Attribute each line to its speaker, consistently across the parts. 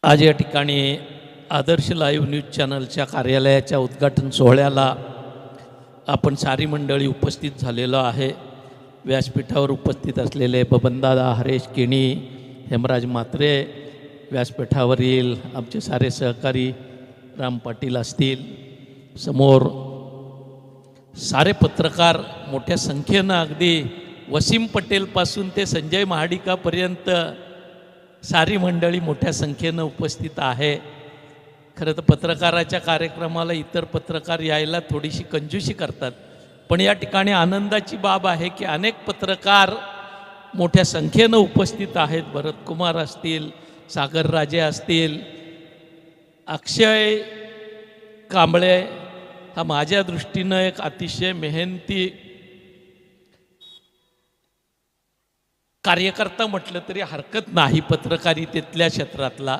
Speaker 1: आज या ठिकाणी आदर्श लाईव्ह न्यूज चॅनलच्या कार्यालयाच्या उद्घाटन सोहळ्याला आपण सारी मंडळी उपस्थित झालेलो आहे। व्यासपीठावर उपस्थित असलेले बबनदादा हरेश केणी, हेमराज म्हात्रे, व्यासपीठावरील आमचे सारे सहकारी राम पाटील असतील, समोर सारे पत्रकार मोठ्या संख्येनं, अगदी वसीम पटेलपासून ते संजय महाडिकापर्यंत सारी मंडळी मोठ्या संख्येनं उपस्थित आहे। खरं तर पत्रकाराच्या कार्यक्रमाला इतर पत्रकार यायला थोडीशी कंजूसी करतात, पण या ठिकाणी आनंदाची बाब आहे की अनेक पत्रकार मोठ्या संख्येनं उपस्थित आहेत। भरत कुमार असतील, सागर राजे असतील, अक्षय कांबळे हा माझ्या दृष्टीनं एक अतिशय मेहनती कार्यकर्ता म्हटलं तरी हरकत नाही। पत्रकारितेतल्या क्षेत्रातला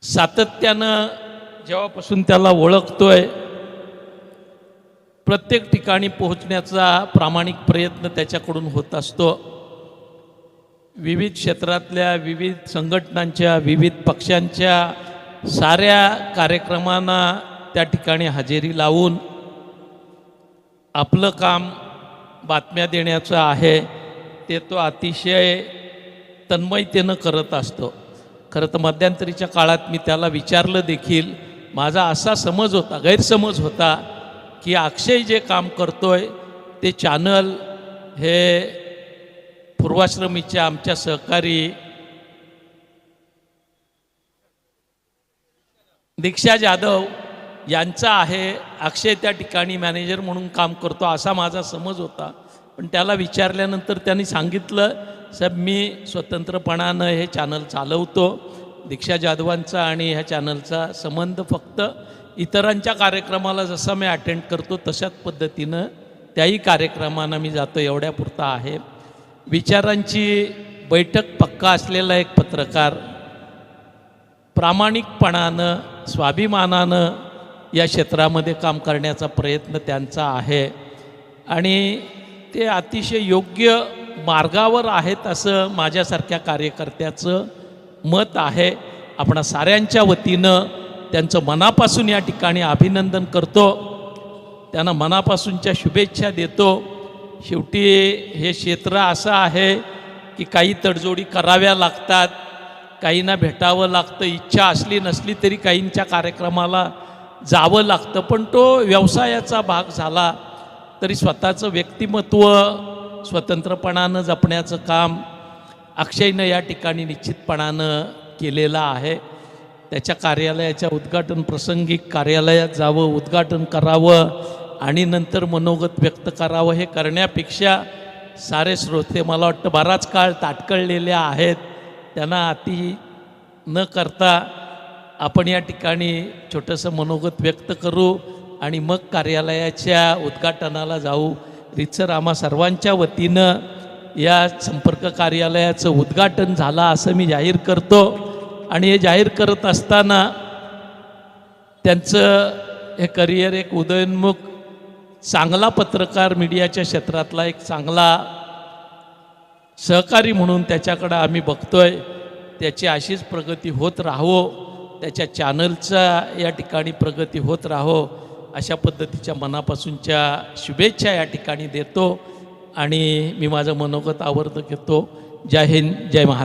Speaker 1: सातत्यानं जेव्हापासून त्याला ओळखतोय, प्रत्येक ठिकाणी पोहोचण्याचा प्रामाणिक प्रयत्न त्याच्याकडून होत असतो। विविध क्षेत्रातल्या, विविध संघटनांच्या, विविध पक्षांच्या साऱ्या कार्यक्रमांना त्या ठिकाणी हजेरी लावून आपलं काम बातम्या देण्याचं आहे ते तो अतिशय तन्मयतेनं करत असतो। खरं तर मध्यंतरीच्या काळात मी त्याला विचारलं देखील, माझा असा समज होता, गैरसमज होता की अक्षय जे काम करतोय ते चॅनल हे पूर्वाश्रमीच्या आमच्या सहकारी दीक्षा जाधव यांचा आहे, अक्षय त्या ठिकाणी मॅनेजर म्हणून काम करतो असा माझा समज होता। पण त्याला विचारल्यानंतर त्यांनी सांगितलं, साहेब मी स्वतंत्रपणानं हे चॅनल चालवतो, दीक्षा जाधवांचा आणि ह्या चॅनलचा संबंध फक्त इतरांच्या कार्यक्रमाला जसा मी अटेंड करतो तशाच पद्धतीनं त्याही कार्यक्रमांना मी जातो, एवढ्यापुरता आहे। विचारांची बैठक पक्का असलेला एक पत्रकार प्रामाणिकपणानं, स्वाभिमानानं या क्षेत्रामध्ये काम करण्याचा प्रयत्न त्यांचा आहे आणि ते अतिशय योग्य मार्गावर आहेत असं माझ्यासारख्या कार्यकर्त्याचं मत आहे। आपण साऱ्यांच्या वतीनं त्यांचं मनापासून या ठिकाणी अभिनंदन करतो, त्यांना मनापासूनच्या शुभेच्छा देतो। शेवटी हे क्षेत्र असं आहे की काही तडजोडी कराव्या लागतात, काहींना भेटावं लागतं, इच्छा असली नसली तरी काहींच्या कार्यक्रमाला जावं लागतं, पण तो व्यवसायाचा भाग झाला तरी स्वतःचं व्यक्तिमत्व स्वतंत्रपणानं जपण्याचं काम अक्षयनं या ठिकाणी निश्चितपणानं केलेलं आहे। त्याच्या कार्यालयाच्या उद्घाटन प्रसंगी कार्यालयात जावं, उद्घाटन करावं आणि नंतर मनोगत व्यक्त करावं, हे करण्यापेक्षा सारे श्रोते मला वाटतं बराच काळ ताटकळलेले आहेत, त्यांना अति न करता आपण या ठिकाणी छोटंसं मनोगत व्यक्त करू आणि मग कार्यालयाच्या उद्घाटनाला जाऊ। रीतसर आम्हा सर्वांच्या वतीनं या संपर्क कार्यालयाचं उद्घाटन झालं असं मी जाहीर करतो आणि हे जाहीर करत असताना त्यांचं हे करिअर एक उदयोन्मुख चांगला पत्रकार, मीडियाच्या क्षेत्रातला एक चांगला सहकारी म्हणून त्याच्याकडं आम्ही बघतोय। त्याची अशीच प्रगती होत राहो, त्याच्या चॅनलचा या ठिकाणी प्रगती होत राहो अशा पद्धतीच्या मनापासूनच्या शुभेच्छा या ठिकाणी देतो आणि मी माझं मनोगत आवर्त घेतो। जय हिंद, जय महाराष्ट्र।